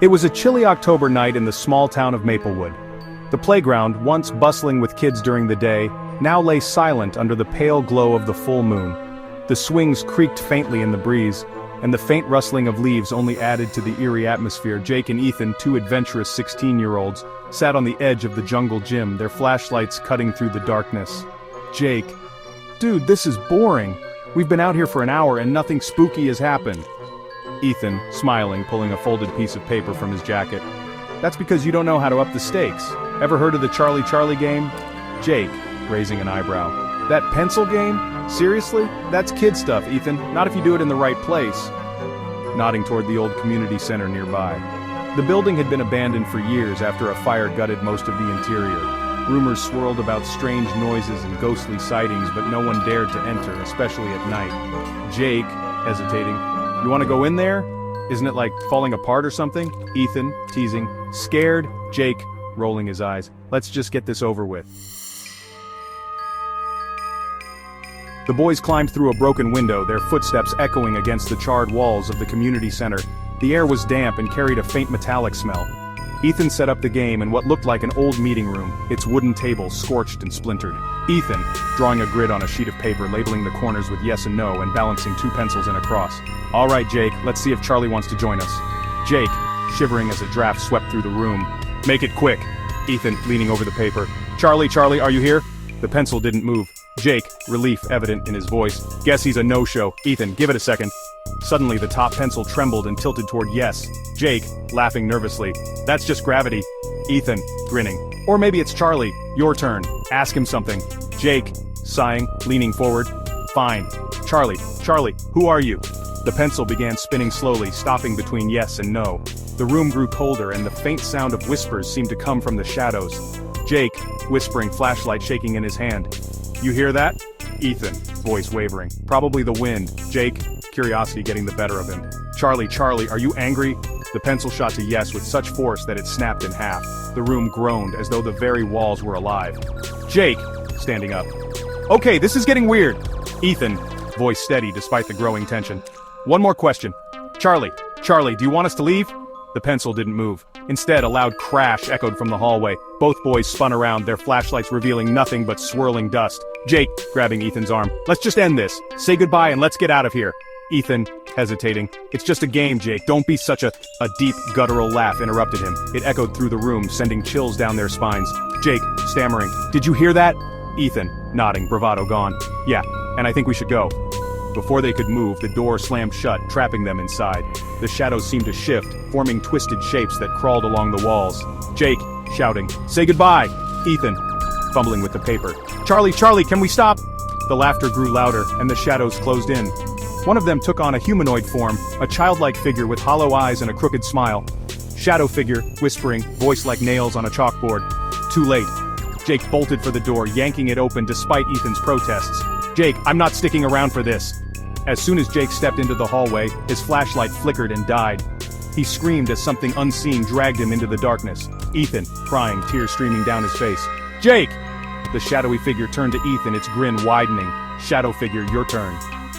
It was a chilly October night in the small town of Maplewood. The playground, once bustling with kids during the day, now lay silent under the pale glow of the full moon. The swings creaked faintly in the breeze, and the faint rustling of leaves only added to the eerie atmosphere. Jake and Ethan, two adventurous 16-year-olds, sat on the edge of the jungle gym, their flashlights cutting through the darkness. Jake: "Dude, this is boring. We've been out here for an hour and nothing spooky has happened." Ethan, smiling, pulling a folded piece of paper from his jacket. "That's because you don't know how to up the stakes. Ever heard of the Charlie Charlie game?" Jake, raising an eyebrow: "That pencil game? Seriously? That's kid stuff, Ethan, not if you do it in the right place." Nodding toward the old community center nearby. The building had been abandoned for years after a fire gutted most of the interior. Rumors swirled about strange noises and ghostly sightings, but no one dared to enter, especially at night. Jake, hesitating: "You want to go in there? Isn't it like falling apart or something?" Ethan, teasing: "Scared?" Jake, rolling his eyes: "Let's just get this over with." The boys climbed through a broken window, their footsteps echoing against the charred walls of the community center. The air was damp and carried a faint metallic smell. Ethan set up the game in what looked like an old meeting room, its wooden table scorched and splintered. Ethan, drawing a grid on a sheet of paper, labeling the corners with yes and no and balancing two pencils in a cross. "All right, Jake, let's see if Charlie wants to join us." Jake, shivering as a draft swept through the room: "Make it quick." Ethan, leaning over the paper: Charlie, are you here?" The pencil didn't move. Jake, relief evident in his voice: "Guess he's a no-show." Ethan: "Give it a second." Suddenly the top pencil trembled and tilted toward yes. Jake, laughing nervously: "That's just gravity." Ethan, grinning: "Or maybe it's Charlie. Your turn. Ask him something." Jake, sighing, leaning forward: "Fine. Charlie, who are you?" The pencil began spinning slowly, stopping between yes and no. The room grew colder and the faint sound of whispers seemed to come from the shadows. Jake, whispering, flashlight shaking in his hand: "You hear that?" Ethan, voice wavering: "Probably the wind." Jake, curiosity getting the better of him: Charlie, are you angry?" The pencil shot to yes with such force that it snapped in half. The room groaned as though the very walls were alive. Jake, standing up: "Okay, this is getting weird." Ethan, voice steady despite the growing tension: "One more question. Charlie, do you want us to leave?" The pencil didn't move. Instead, a loud crash echoed from the hallway. Both boys spun around, their flashlights revealing nothing but swirling dust. Jake, grabbing Ethan's arm: "Let's just end this. Say goodbye and let's get out of here." Ethan, hesitating: "It's just a game, Jake. Don't be such a..." A deep, guttural laugh interrupted him. It echoed through the room, sending chills down their spines. Jake, stammering: "Did you hear that?" Ethan, nodding, bravado gone: "Yeah, and I think we should go." Before they could move, the door slammed shut, trapping them inside. The shadows seemed to shift, forming twisted shapes that crawled along the walls. Jake, shouting: "Say goodbye!" Ethan, fumbling with the paper: Charlie, can we stop?" The laughter grew louder, and the shadows closed in. One of them took on a humanoid form, a childlike figure with hollow eyes and a crooked smile. Shadow figure, whispering, voice like nails on a chalkboard: "Too late." Jake bolted for the door, yanking it open despite Ethan's protests. "Jake, I'm not sticking around for this." As soon as Jake stepped into the hallway, his flashlight flickered and died. He screamed as something unseen dragged him into the darkness. Ethan, crying, tears streaming down his face: "Jake!" The shadowy figure turned to Ethan, its grin widening. "Shadow figure, your turn."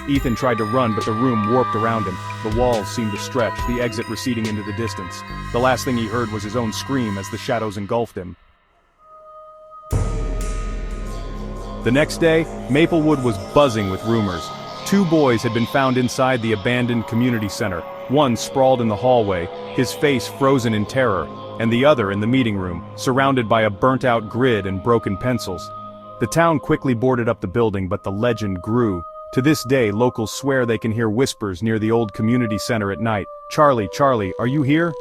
Ethan tried to run, but the room warped around him. The walls seemed to stretch, the exit receding into the distance. The last thing he heard was his own scream as the shadows engulfed him. The next day, Maplewood was buzzing with rumors. 2 boys had been found inside the abandoned community center, one sprawled in the hallway, his face frozen in terror, and the other in the meeting room, surrounded by a burnt-out grid and broken pencils. The town quickly boarded up the building, but the legend grew. To this day, locals swear they can hear whispers near the old community center at night: Charlie, are you here?"